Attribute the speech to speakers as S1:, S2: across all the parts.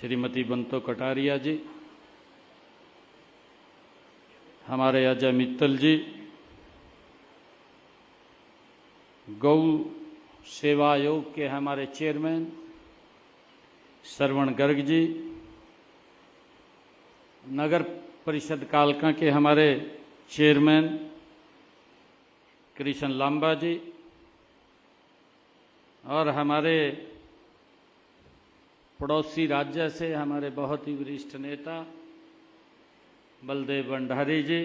S1: श्रीमती बंतो कटारिया जी, हमारे अजय मित्तल जी, गौ सेवा आयोग के हमारे चेयरमैन श्रवण गर्ग जी, नगर परिषद कालका के हमारे चेयरमैन कृष्ण लांबा जी और हमारे पड़ोसी राज्य से हमारे बहुत ही वरिष्ठ नेता बलदेव भंडारी जी,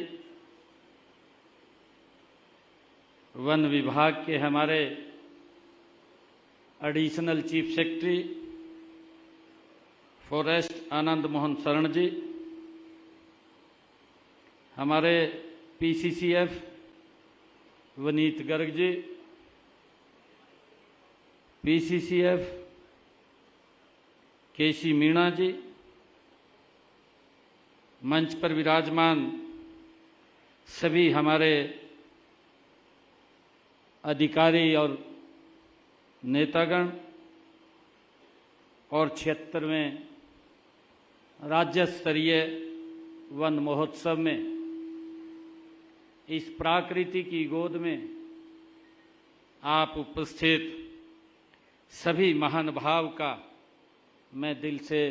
S1: वन विभाग के हमारे additional chief secretary forest Anand Mohan शरण जी, हमारे पीसीसीएफ वनीत गर्ग जी, पीसीसीएफ केसी मीणा जी, मंच पर विराजमान सभी हमारे अधिकारी और नेतागण और 76वें राज्य स्तरीय वन महोत्सव में इस प्राकृति की गोद में आप उपस्थित सभी महान भाव का मैं दिल से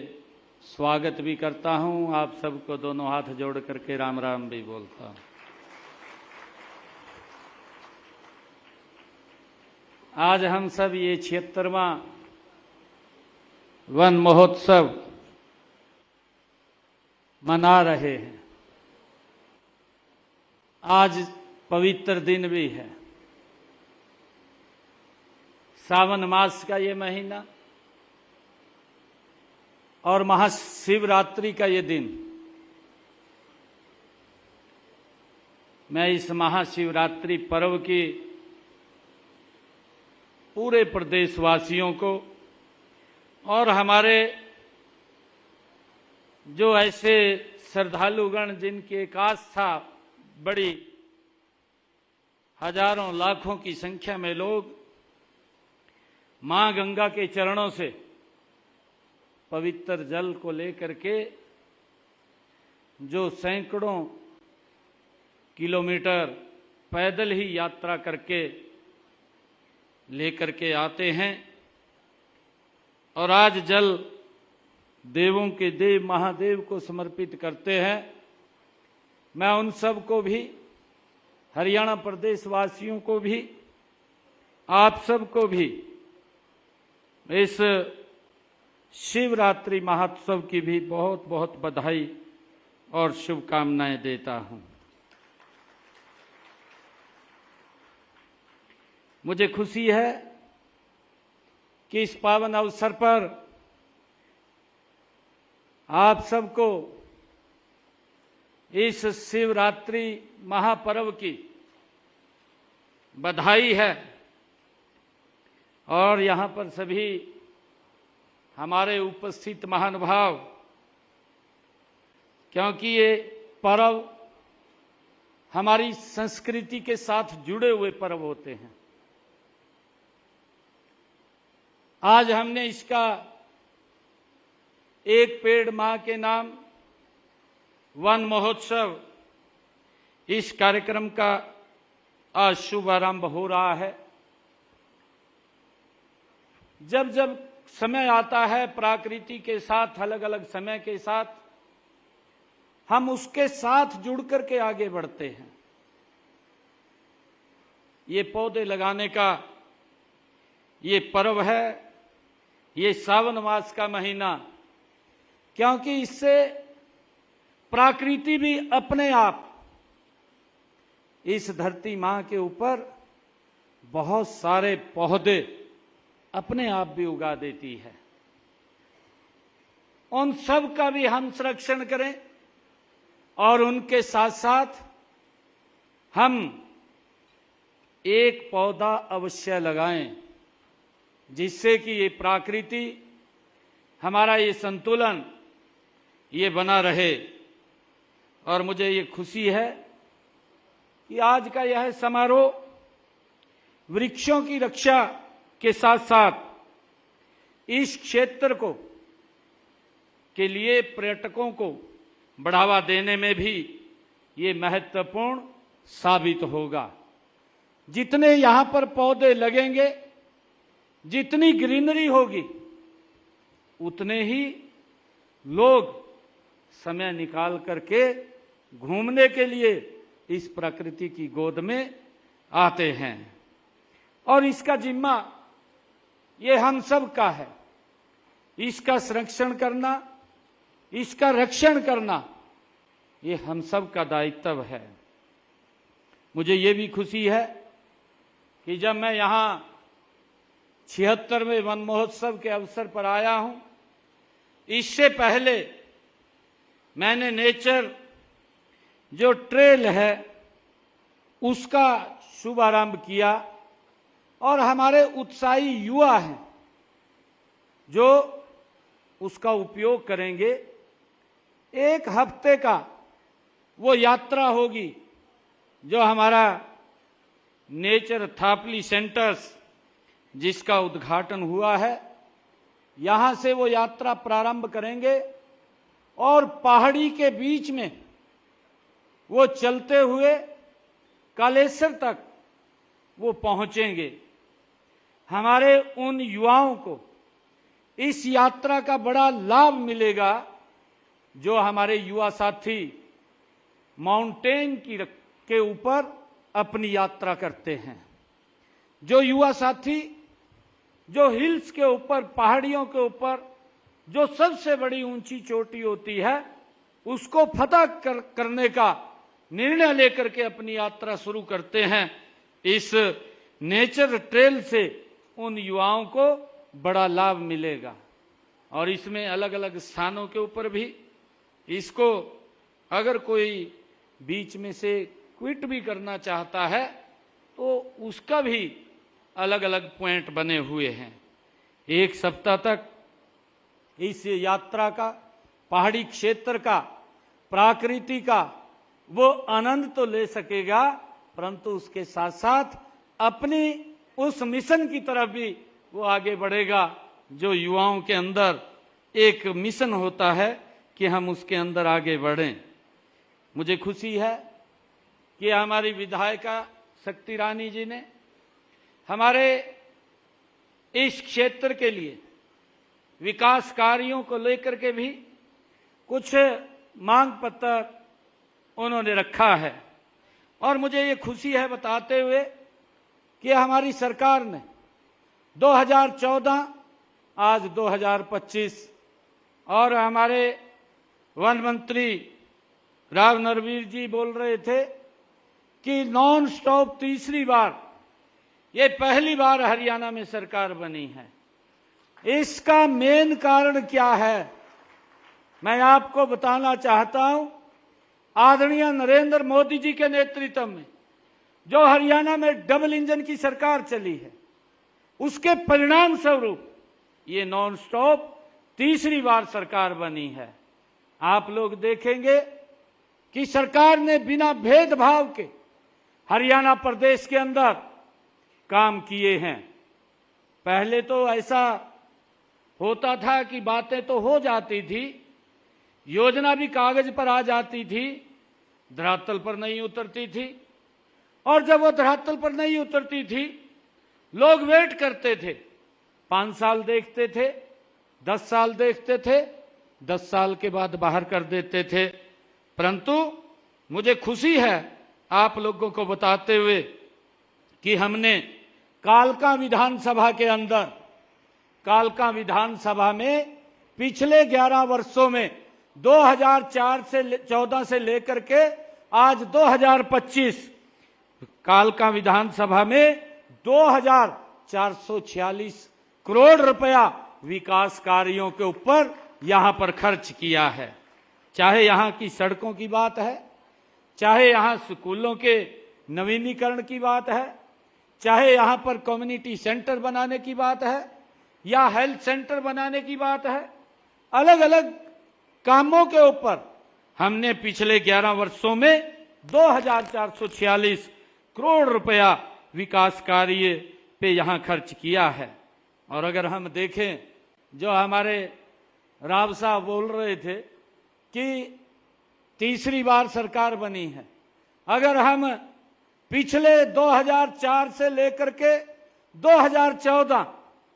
S1: स्वागत भी करता हूं। आप सबको दोनों हाथ जोड़ करके राम राम भी बोलता हूं। आज हम सब ये 76वां वन महोत्सव मना रहे हैं। आज पवित्र दिन भी है, सावन मास का ये महीना और महाशिवरात्रि का ये दिन। मैं इस महाशिवरात्रि पर्व की पूरे प्रदेशवासियों को और हमारे जो ऐसे श्रद्धालुगण जिनकी एक आस्था बड़ी हजारों लाखों की संख्या में लोग मां गंगा के चरणों से पवित्र जल को लेकर के जो सैकड़ों किलोमीटर पैदल ही यात्रा करके लेकर के आते हैं और आज जल देवों के देव महादेव को समर्पित करते हैं। मैं उन सब को भी, हरियाणा प्रदेश वासियों को भी, आप सब को भी इस शिवरात्रि महोत्सव की भी बहुत बहुत बधाई और शुभकामनाएं देता हूं। मुझे खुशी है कि इस पावन अवसर पर आप सबको इस शिवरात्रि महापर्व की बधाई है और यहाँ पर सभी हमारे उपस्थित महानुभाव, क्योंकि ये पर्व हमारी संस्कृति के साथ जुड़े हुए पर्व होते हैं। आज हमने इसका एक पेड़ मां के नाम वन महोत्सव, इस कार्यक्रम का आज शुभारंभ हो रहा है। जब जब समय आता है प्रकृति के साथ, अलग अलग समय के साथ हम उसके साथ जुड़ करके आगे बढ़ते हैं। ये पौधे लगाने का ये पर्व है, ये सावन मास का महीना, क्योंकि इससे प्रकृति भी अपने आप इस धरती मां के ऊपर बहुत सारे पौधे अपने आप भी उगा देती है। उन सब का भी हम संरक्षण करें और उनके साथ साथ हम एक पौधा अवश्य लगाएं, जिससे कि ये प्रकृति, हमारा ये संतुलन ये बना रहे। और मुझे ये खुशी है कि आज का यह समारोह वृक्षों की रक्षा के साथ साथ इस क्षेत्र को के लिए पर्यटकों को बढ़ावा देने में भी ये महत्वपूर्ण साबित होगा। जितने यहाँ पर पौधे लगेंगे, जितनी ग्रीनरी होगी, उतने ही लोग समय निकाल करके घूमने के लिए इस प्रकृति की गोद में आते हैं। और इसका जिम्मा ये हम सब का है। इसका संरक्षण करना, इसका रक्षण करना, ये हम सब का दायित्व है। मुझे ये भी खुशी है कि जब मैं यहाँ 76वें वन महोत्सव के अवसर पर आया हूँ, इससे पहले मैंने नेचर जो ट्रेल है उसका शुभारंभ किया और हमारे उत्साही युवा हैं जो उसका उपयोग करेंगे। 1 हफ्ते का वो यात्रा होगी जो हमारा नेचर थापली सेंटर्स जिसका उद्घाटन हुआ है, यहाँ से वो यात्रा प्रारंभ करेंगे और पहाड़ी के बीच में वो चलते हुए कालेश्वर तक वो पहुंचेंगे। हमारे उन युवाओं को इस यात्रा का बड़ा लाभ मिलेगा जो हमारे युवा साथी माउंटेन के ऊपर अपनी यात्रा करते हैं। जो युवा साथी जो हिल्स के ऊपर, पहाड़ियों के ऊपर जो सबसे बड़ी ऊंची चोटी होती है उसको फतह करने का निर्णय लेकर के अपनी यात्रा शुरू करते हैं, इस नेचर ट्रेल से उन युवाओं को बड़ा लाभ मिलेगा। और इसमें अलग अलग स्थानों के ऊपर भी इसको अगर कोई बीच में से क्विट भी करना चाहता है तो उसका भी अलग अलग पॉइंट बने हुए हैं। 1 सप्ताह तक इस यात्रा का, पहाड़ी क्षेत्र का, प्रकृति का वो आनंद तो ले सकेगा, परंतु उसके साथ साथ अपनी उस मिशन की तरफ भी वो आगे बढ़ेगा जो युवाओं के अंदर एक मिशन होता है कि हम उसके अंदर आगे बढ़ें। मुझे खुशी है कि हमारी विधायिका शक्ति रानी जी ने हमारे इस क्षेत्र के लिए विकास कार्यों को लेकर के भी कुछ मांग पत्र उन्होंने रखा है। और मुझे ये खुशी है बताते हुए कि हमारी सरकार ने 2014 आज 2025 और हमारे वन मंत्री राव नरवीर जी बोल रहे थे कि नॉन स्टॉप तीसरी बार, ये पहली बार हरियाणा में सरकार बनी है। इसका मेन कारण क्या है मैं आपको बताना चाहता हूं। आदरणीय नरेंद्र मोदी जी के नेतृत्व में जो हरियाणा में डबल इंजन की सरकार चली है, उसके परिणाम स्वरूप ये नॉन स्टॉप तीसरी बार सरकार बनी है। आप लोग देखेंगे कि सरकार ने बिना भेदभाव के हरियाणा प्रदेश के अंदर काम किए हैं। पहले तो ऐसा होता था कि बातें तो हो जाती थी, योजना भी कागज पर आ जाती थी, धरातल पर नहीं उतरती थी। और जब वो धरातल पर नहीं उतरती थी, लोग वेट करते थे, 5 साल देखते थे, 10 साल देखते थे, 10 साल के बाद बाहर कर देते थे। परंतु मुझे खुशी है आप लोगों को बताते हुए कि हमने कालका विधानसभा के अंदर, कालका विधानसभा में पिछले 11 वर्षों में 2004 से 14 से लेकर के आज 2025 कालका विधानसभा में 2446 करोड़ रुपया विकास कार्यों के ऊपर यहां पर खर्च किया है। चाहे यहां की सड़कों की बात है, चाहे यहां स्कूलों के नवीनीकरण की बात है, चाहे यहां पर कम्युनिटी सेंटर बनाने की बात है या हेल्थ सेंटर बनाने की बात है, अलग अलग कामों के ऊपर हमने पिछले 11 वर्षों में 2446 करोड़ रुपया विकास कार्य पे यहां खर्च किया है। और अगर हम देखें जो हमारे राव साहब बोल रहे थे कि तीसरी बार सरकार बनी है। अगर हम पिछले 2004 से लेकर के 2014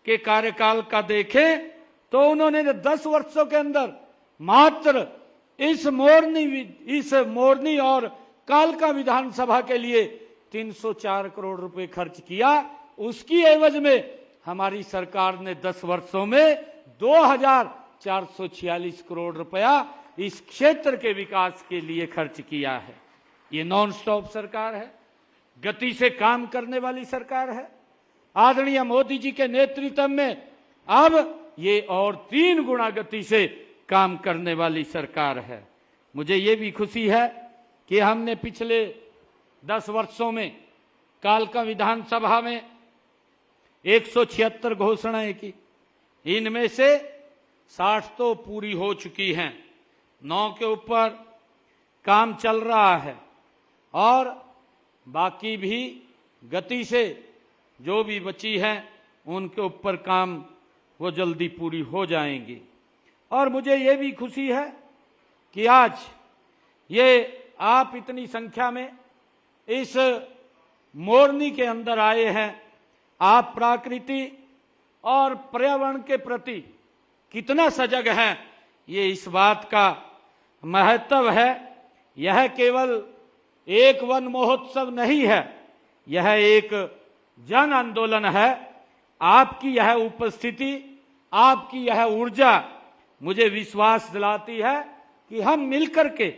S1: के कार्यकाल का देखें तो उन्होंने 10 वर्षों के अंदर मात्र इस मोरनी और कालका विधानसभा के लिए 304 करोड़ रुपए खर्च किया। उसकी एवज में हमारी सरकार ने 10 वर्षों में 2446 करोड़ रुपया इस क्षेत्र के विकास के लिए खर्च किया है। ये नॉन स्टॉप सरकार है, गति से काम करने वाली सरकार है। आदरणीय मोदी जी के नेतृत्व में अब ये और 3 गुना गति से काम करने वाली सरकार है। मुझे ये भी खुशी है कि हमने पिछले 10 वर्षों में कालका विधानसभा में 176 घोषणाएं की। इनमें से 60 तो पूरी हो चुकी हैं, 9 के ऊपर काम चल रहा है और बाकी भी गति से जो भी बची हैं उनके ऊपर काम वो जल्दी पूरी हो जाएंगी। और मुझे ये भी खुशी है कि आज ये आप इतनी संख्या में इस मोरनी के अंदर आए हैं। आप प्रकृति और पर्यावरण के प्रति कितना सजग हैं, ये इस बात का महत्व है। यह केवल एक वन महोत्सव नहीं है, यह एक जन आंदोलन है। आपकी यह उपस्थिति, आपकी यह ऊर्जा मुझे विश्वास दिलाती है कि हम मिलकर के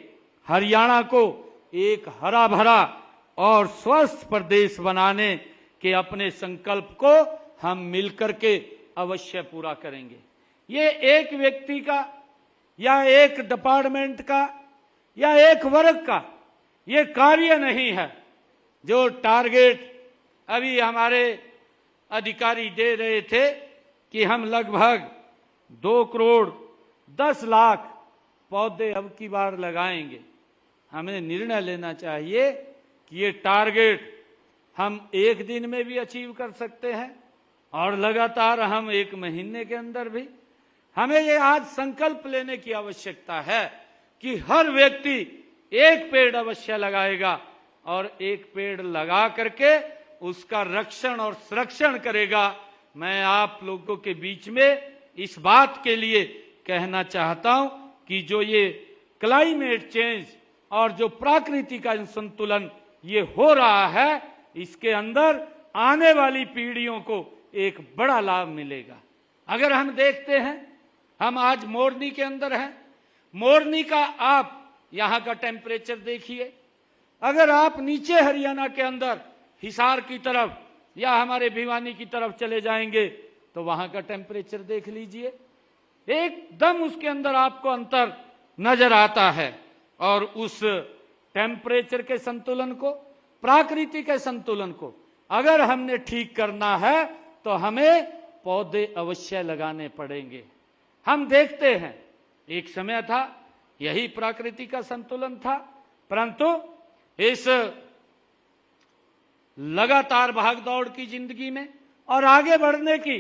S1: हरियाणा को एक हरा भरा और स्वस्थ प्रदेश बनाने के अपने संकल्प को हम मिलकर के अवश्य पूरा करेंगे। ये एक व्यक्ति का या एक डिपार्टमेंट का या एक वर्ग का ये कार्य नहीं है। जो टारगेट अभी हमारे अधिकारी दे रहे थे कि हम लगभग 2 करोड़ 10 लाख पौधे अब की बार लगाएंगे। हमें निर्णय लेना चाहिए कि ये टारगेट हम एक दिन में भी अचीव कर सकते हैं और लगातार हम 1 महीने के अंदर भी। हमें ये आज संकल्प लेने की आवश्यकता है कि हर व्यक्ति एक पेड़ अवश्य लगाएगा और एक पेड़ लगा करके उसका रक्षण और संरक्षण करेगा। मैं आप लोगों के बीच में इस बात के लिए कहना चाहता हूं कि जो ये क्लाइमेट चेंज और जो प्रकृति का संतुलन ये हो रहा है, इसके अंदर आने वाली पीढ़ियों को एक बड़ा लाभ मिलेगा। अगर हम देखते हैं, हम आज मोरनी के अंदर हैं, मोरनी का आप यहां का टेम्परेचर देखिए। अगर आप नीचे हरियाणा के अंदर हिसार की तरफ या हमारे भिवानी की तरफ चले जाएंगे तो वहां का टेम्परेचर देख लीजिए, एकदम उसके अंदर आपको अंतर नजर आता है। और उस टेम्परेचर के संतुलन को, प्रकृति के संतुलन को अगर हमने ठीक करना है तो हमें पौधे अवश्य लगाने पड़ेंगे। हम देखते हैं एक समय था यही प्रकृति का संतुलन था, परंतु इस लगातार भागदौड़ की जिंदगी में और आगे बढ़ने की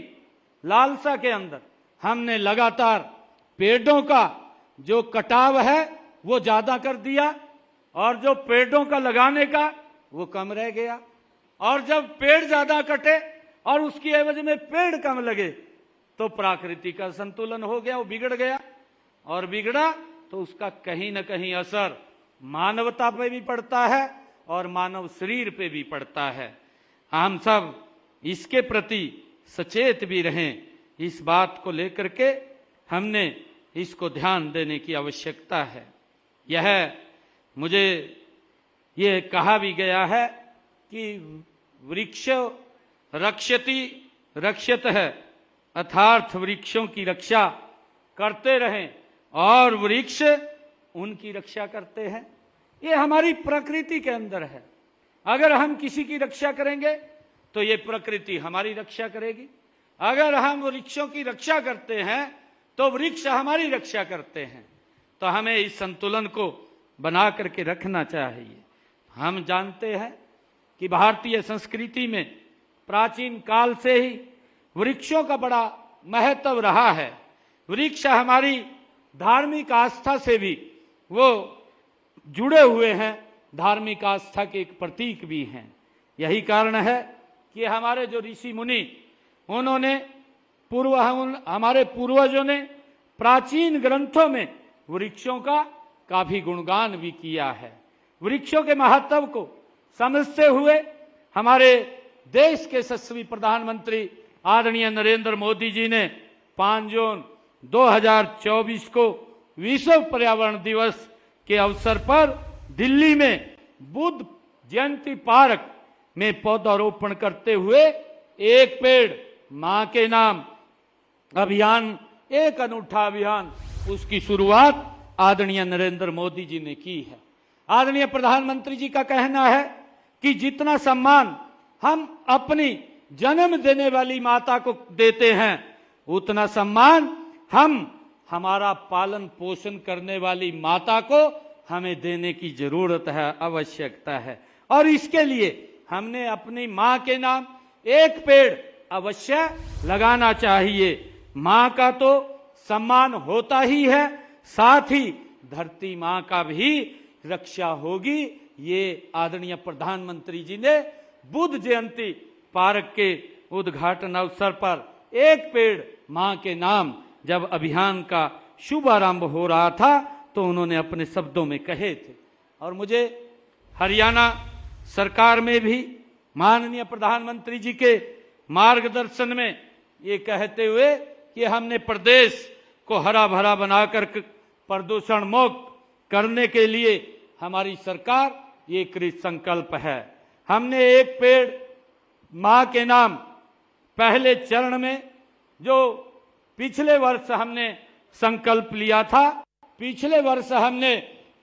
S1: लालसा के अंदर हमने लगातार पेड़ों का जो कटाव है वो ज्यादा कर दिया और जो पेड़ों का लगाने का वो कम रह गया। और जब पेड़ ज्यादा कटे और उसकी एवज में पेड़ कम लगे तो प्रकृति का संतुलन हो गया, वो बिगड़ गया। और बिगड़ा तो उसका कहीं ना कहीं असर मानवता पे भी पड़ता है और मानव शरीर पे भी पड़ता है। हम सब इसके प्रति सचेत भी रहें। इस बात को लेकर के हमने इसको ध्यान देने की आवश्यकता है। यह मुझे ये कहा भी गया है कि वृक्ष रक्षति रक्षित है, अर्थात वृक्षों की रक्षा करते रहें और वृक्ष उनकी रक्षा करते हैं। ये हमारी प्रकृति के अंदर है। अगर हम किसी की रक्षा करेंगे तो ये प्रकृति हमारी रक्षा करेगी। अगर हम वृक्षों की रक्षा करते हैं तो वृक्ष हमारी रक्षा करते हैं। तो हमें इस संतुलन को बना करके रखना चाहिए। हम जानते हैं कि भारतीय संस्कृति में प्राचीन काल से ही वृक्षों का बड़ा महत्व रहा है। वृक्ष हमारी धार्मिक आस्था से भी वो जुड़े हुए हैं, धार्मिक आस्था के एक प्रतीक भी हैं। यही कारण है कि हमारे जो ऋषि मुनि, उन्होंने हमारे पूर्वजों ने प्राचीन ग्रंथों में वृक्षों का काफी गुणगान भी किया है। वृक्षों के महत्व को समझते हुए हमारे देश के यशस्वी प्रधानमंत्री आदरणीय नरेंद्र मोदी जी ने 5 जून 2024 को विश्व पर्यावरण दिवस के अवसर पर दिल्ली में बुद्ध जयंती पार्क में पौधारोपण करते हुए एक पेड़ मां के नाम अभियान, एक अनूठा अभियान, उसकी शुरुआत आदरणीय नरेंद्र मोदी जी ने की है। आदरणीय प्रधानमंत्री जी का कहना है कि जितना सम्मान हम अपनी जन्म देने वाली माता को देते हैं, उतना सम्मान हम हमारा पालन पोषण करने वाली माता को हमें देने की जरूरत है, आवश्यकता है। और इसके लिए हमने अपनी मां के नाम एक पेड़ अवश्य लगाना चाहिए। मां का तो सम्मान होता ही है, साथ ही धरती मां का भी रक्षा होगी। ये आदरणीय प्रधानमंत्री जी ने बुद्ध जयंती पार्क के उद्घाटन अवसर पर एक पेड़ मां के नाम जब अभियान का शुभारंभ हो रहा था तो उन्होंने अपने शब्दों में कहे थे। और मुझे हरियाणा सरकार में भी माननीय प्रधानमंत्री जी के मार्गदर्शन में ये कहते हुए कि हमने प्रदेश को हरा भरा बनाकर प्रदूषण मुक्त करने के लिए हमारी सरकार ये कृत संकल्प है। हमने एक पेड़ मां के नाम पहले चरण में जो पिछले वर्ष हमने संकल्प लिया था, पिछले वर्ष हमने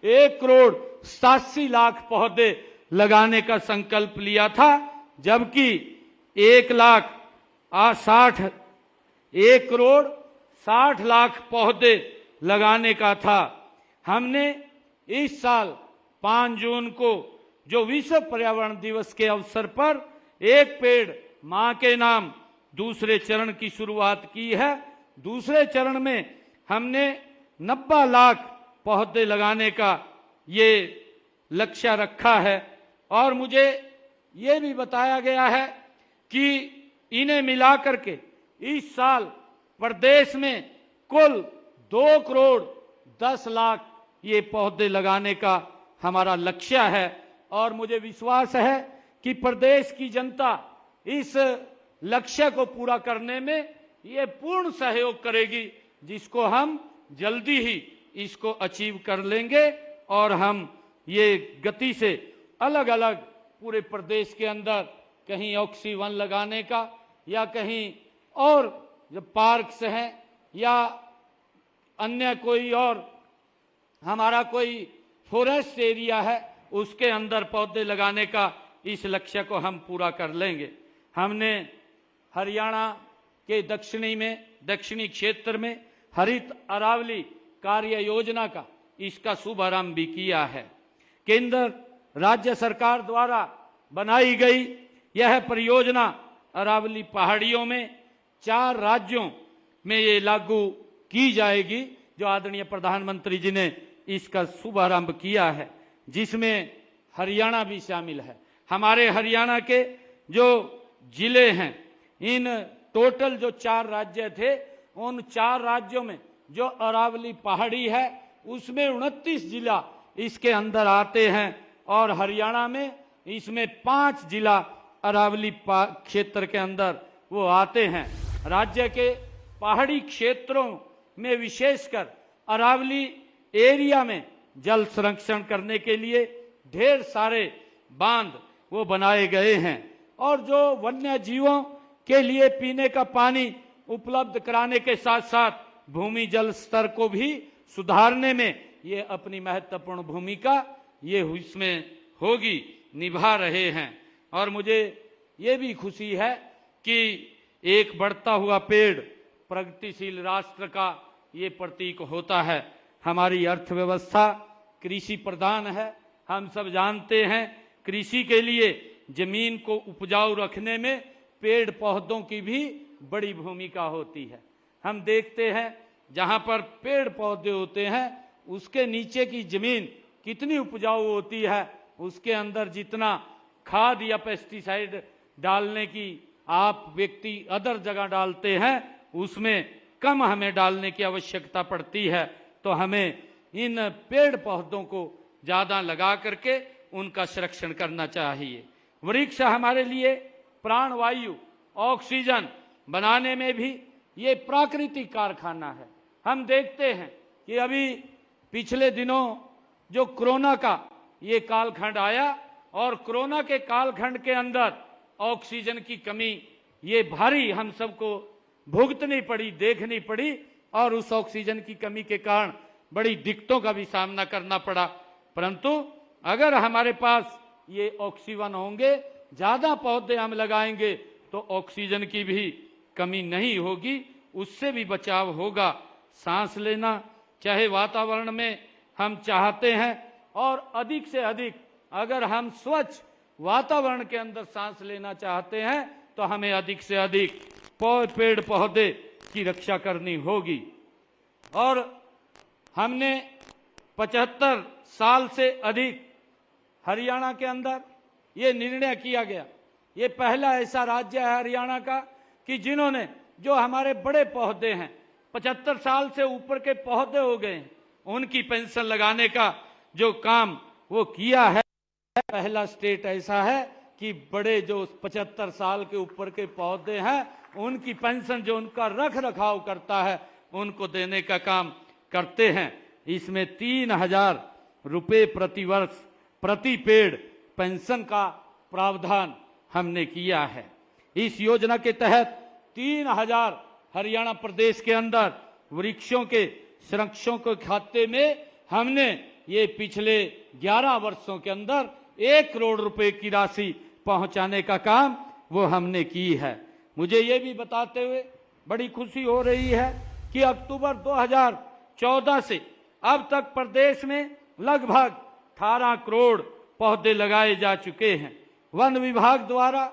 S1: 1,87,00,000 पौधे लगाने का संकल्प लिया था, जबकि 1,60,00,000 पौधे लगाने का था। हमने इस साल 5 जून को जो विश्व पर्यावरण दिवस के अवसर पर एक पेड़ मां के नाम दूसरे चरण की शुरुआत की है। दूसरे चरण में हमने 90 लाख पौधे लगाने का ये लक्ष्य रखा है। और मुझे ये भी बताया गया है कि इन्हें मिलाकर के इस साल प्रदेश में कुल 2,10,00,000 ये पौधे लगाने का हमारा लक्ष्य है। और मुझे विश्वास है कि प्रदेश की जनता इस लक्ष्य को पूरा करने में ये पूर्ण सहयोग करेगी, जिसको हम जल्दी ही इसको अचीव कर लेंगे। और हम ये गति से अलग अलग पूरे प्रदेश के अंदर कहीं ऑक्सीवन लगाने का या कहीं और जो पार्क्स हैं या अन्य कोई और हमारा कोई फॉरेस्ट एरिया है, उसके अंदर पौधे लगाने का इस लक्ष्य को हम पूरा कर लेंगे। हमने हरियाणा के दक्षिणी क्षेत्र में हरित अरावली कार्य योजना का इसका शुभारंभ भी किया है। केंद्र राज्य सरकार द्वारा बनाई गई यह परियोजना अरावली पहाड़ियों में 4 राज्यों में ये लागू की जाएगी, जो आदरणीय प्रधानमंत्री जी ने इसका शुभारंभ किया है, जिसमें हरियाणा भी शामिल है। हमारे हरियाणा के जो जिले हैं, इन टोटल जो 4 राज्य थे, उन 4 राज्यों में जो अरावली पहाड़ी है उसमें 29 जिला इसके अंदर आते हैं। और हरियाणा में इसमें 5 जिला अरावली क्षेत्र के अंदर वो आते हैं। राज्य के पहाड़ी क्षेत्रों में विशेषकर अरावली एरिया में जल संरक्षण करने के लिए ढेर सारे बांध वो बनाए गए हैं। और जो वन्य जीवों के लिए पीने का पानी उपलब्ध कराने के साथ साथ भूमि जल स्तर को भी सुधारने में ये अपनी महत्वपूर्ण भूमिका ये इसमें होगी, निभा रहे हैं। और मुझे ये भी खुशी है कि एक बढ़ता हुआ पेड़ प्रगतिशील राष्ट्र का ये प्रतीक होता है। हमारी अर्थव्यवस्था कृषि प्रधान है। हम सब जानते हैं कृषि के लिए जमीन को उपजाऊ रखने में पेड़ पौधों की भी बड़ी भूमिका होती है। हम देखते हैं जहां पर पेड़ पौधे होते हैं उसके नीचे की जमीन कितनी उपजाऊ होती है, उसके अंदर जितना खाद या पेस्टिसाइड डालने की आप व्यक्ति अदर जगह डालते हैं उसमें कम हमें डालने की आवश्यकता पड़ती है। तो हमें इन पेड़ पौधों को ज्यादा लगा करके उनका संरक्षण करना चाहिए। वृक्ष हमारे लिए प्राणवायु ऑक्सीजन बनाने में भी ये प्राकृतिक कारखाना है। हम देखते हैं कि अभी पिछले दिनों जो कोरोना का ये कालखंड आया और कोरोना के कालखंड के अंदर ऑक्सीजन की कमी ये भारी हम सबको भुगतनी पड़ी, देखनी पड़ी और उस ऑक्सीजन की कमी के कारण बड़ी दिक्कतों का भी सामना करना पड़ा। परंतु अगर हमारे पास ये ऑक्सीजन होंगे, ज्यादा पौधे हम लगाएंगे तो ऑक्सीजन की भी कमी नहीं होगी, उससे भी बचाव होगा। सांस लेना चाहे वातावरण में हम चाहते हैं और अधिक से अधिक अगर हम स्वच्छ वातावरण के अंदर सांस लेना चाहते हैं तो हमें अधिक से अधिक पेड़ पौधे की रक्षा करनी होगी। और हमने 75 साल से अधिक हरियाणा के अंदर ये निर्णय किया गया, ये पहला ऐसा राज्य है हरियाणा का कि जिन्होंने जो हमारे बड़े पौधे हैं 75 साल से ऊपर के पौधे हो गए हैं उनकी पेंशन लगाने का जो काम वो किया है। पहला स्टेट ऐसा है कि बड़े जो 75 साल के ऊपर के पौधे हैं उनकी पेंशन जो उनका रख रखाव करता है उनको देने का काम करते हैं। इसमें 3000 रुपये प्रति वर्ष प्रति पेड़ पेंशन का प्रावधान हमने किया है। इस योजना के तहत 3000 हरियाणा प्रदेश के अंदर वृक्षों के संरक्षण के खाते में हमने ये पिछले 11 वर्षों के अंदर 1 करोड़ रुपए की राशि पहुंचाने का काम वो हमने की है। मुझे ये भी बताते हुए बड़ी खुशी हो रही है कि अक्टूबर 2014 से अब तक प्रदेश में लगभग 18 करोड़ पौधे लगाए जा चुके हैं। वन विभाग द्वारा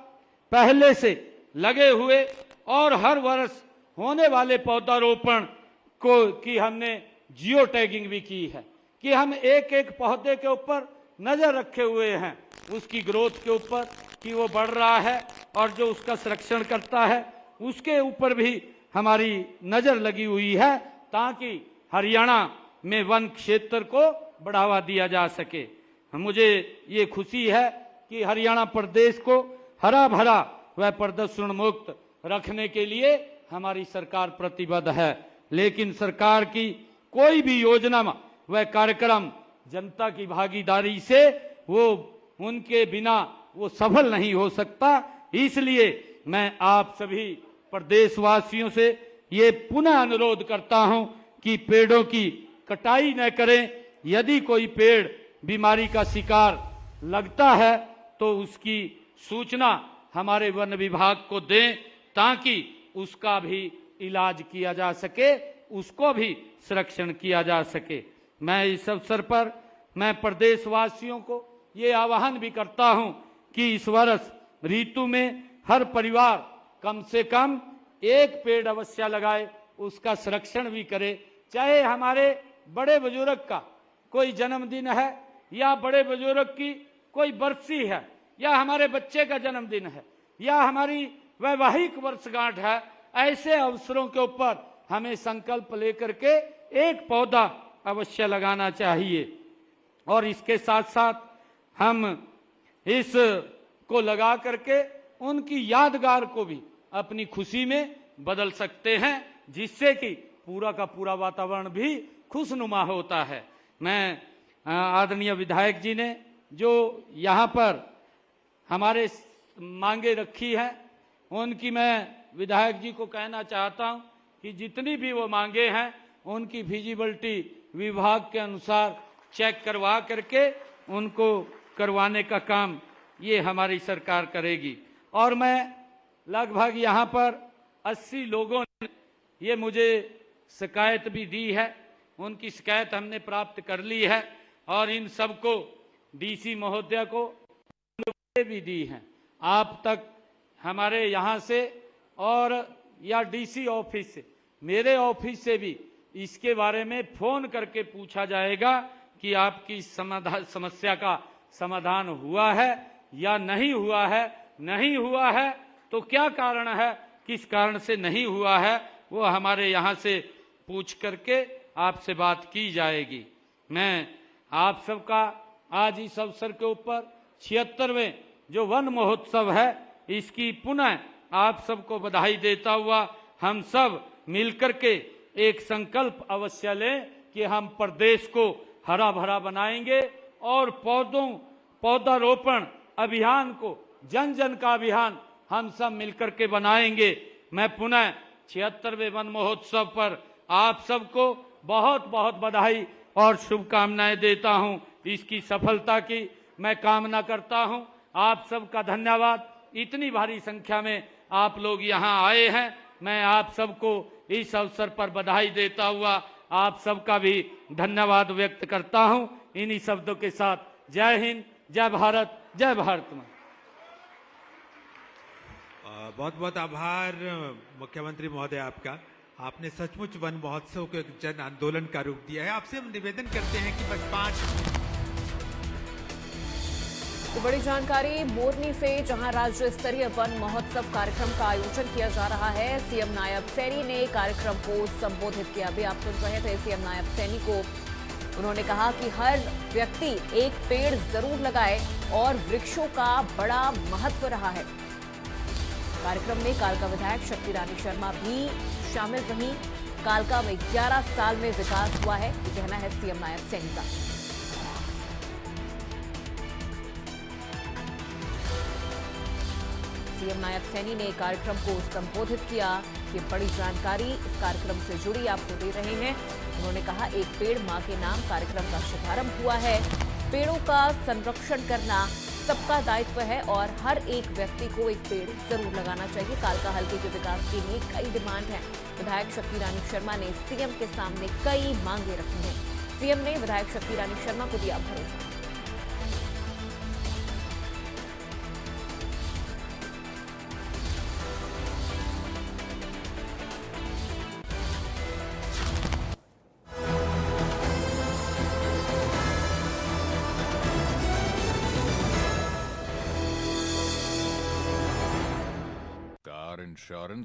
S1: पहले से लगे हुए और हर वर्ष होने वाले पौधारोपण को की हमने जियो टैगिंग भी की है कि हम एक एक पौधे के ऊपर नजर रखे हुए हैं, उसकी ग्रोथ के ऊपर कि वो बढ़ रहा है और जो उसका संरक्षण करता है उसके ऊपर भी हमारी नजर लगी हुई है ताकि हरियाणा में वन क्षेत्र को बढ़ावा दिया जा सके। मुझे ये खुशी है कि हरियाणा प्रदेश को हरा भरा व प्रदूषण मुक्त रखने के लिए हमारी सरकार प्रतिबद्ध है। लेकिन सरकार की कोई भी योजना व कार्यक्रम जनता की भागीदारी से वो उनके बिना वो सफल नहीं हो सकता। इसलिए मैं आप सभी प्रदेशवासियों से ये पुनः अनुरोध करता हूं कि पेड़ों की कटाई न करें। यदि कोई पेड़ बीमारी का शिकार लगता है तो उसकी सूचना हमारे वन विभाग को दें ताकि उसका भी इलाज किया जा सके, उसको भी संरक्षण किया जा सके। मैं इस अवसर पर मैं प्रदेशवासियों को ये आह्वान भी करता हूं कि इस वर्ष ऋतु में हर परिवार कम से कम 1 पेड़ अवश्य लगाए, उसका संरक्षण भी करे। चाहे हमारे बड़े बुजुर्ग का कोई जन्मदिन है या बड़े बुजुर्ग की कोई बरसी है या हमारे बच्चे का जन्मदिन है या हमारी वैवाहिक वर्षगांठ है, ऐसे अवसरों के ऊपर हमें संकल्प लेकर के 1 पौधा अवश्य लगाना चाहिए। और इसके साथ साथ हम इस को लगा करके उनकी यादगार को भी अपनी खुशी में बदल सकते हैं, जिससे कि पूरा का पूरा वातावरण भी खुशनुमा होता है। मैं आदरणीय विधायक जी ने जो यहाँ पर हमारे मांगे रखी है उनकी मैं विधायक जी को कहना चाहता हूँ कि जितनी भी वो मांगे हैं उनकी फिजिबिलिटी विभाग के अनुसार चेक करवा करके उनको करवाने का काम ये हमारी सरकार करेगी। और मैं लगभग यहाँ पर 80 लोगों ने ये मुझे शिकायत भी दी है, उनकी शिकायत हमने प्राप्त कर ली है और इन सबको डीसी महोदय को भी दी हैं। आप तक हमारे यहाँ से और या डीसी ऑफिस से, मेरे ऑफिस से भी इसके बारे में फोन करके पूछा जाएगा कि आपकी समस्या का समाधान हुआ है या नहीं हुआ है। नहीं हुआ है तो क्या कारण है, किस कारण से नहीं हुआ है, वो हमारे यहाँ से पूछ करके आपसे बात की जाएगी। मैं आप सबका आज इस अवसर के ऊपर 76वें जो वन महोत्सव है, इसकी पुनः आप सबको बधाई देता हुआ हम सब मिलकर के एक संकल्प अवश्य लें कि हम प्रदेश को हरा भरा बनाएंगे और पौधारोपण अभियान को जन जन का अभियान हम सब मिलकर के बनाएंगे। मैं पुनः 76वें वन महोत्सव पर आप सबको बहुत बहुत बधाई और शुभकामनाएं देता हूं। इसकी सफलता की मैं कामना करता हूं। आप सबका धन्यवाद। इतनी भारी संख्या में आप लोग यहां आए हैं। मैं आप सबको इस अवसर पर बधाई देता हुआ आप सबका भी धन्यवाद व्यक्त करता हूं। इन्हीं शब्दों के साथ जय हिंद, जय भारत, जय भारत मां।
S2: बहुत बहुत आभार मुख्यमंत्री महोदय आपका। आपने सचमुच वन महोत्सव को एक जन आंदोलन का रूप दिया है। आपसे हम निवेदन करते हैं कि बस 5
S3: तो बड़ी जानकारी मोरनी से, जहां राज्य स्तरीय वन महोत्सव कार्यक्रम का आयोजन किया जा रहा है। सीएम नायब सैनी ने कार्यक्रम को संबोधित किया। अभी आप सुन रहे थे सीएम नायब सैनी को। उन्होंने कहा कि हर व्यक्ति एक पेड़ जरूर लगाए और वृक्षों का बड़ा महत्व रहा है। कार्यक्रम में कालका विधायक शक्ति रानी शर्मा भी शामिल रही। कालका में 11 साल में विकास हुआ है, ये कहना है सीएम नायब सैनी का। सीएम नायब सैनी ने कार्यक्रम को संबोधित किया। ये बड़ी जानकारी इस कार्यक्रम से जुड़ी आपको दे रहे हैं। उन्होंने कहा, एक पेड़ मां के नाम कार्यक्रम का शुभारंभ हुआ है। पेड़ों का संरक्षण करना सबका दायित्व है और हर एक व्यक्ति को एक पेड़ जरूर लगाना चाहिए। कालका हल्के के विकास के लिए कई डिमांड है। विधायक शक्ति रानी शर्मा ने सीएम के सामने कई मांगे रखी हैं। सीएम ने विधायक शक्ति रानी शर्मा को दिया भरोसा।
S4: Car insurance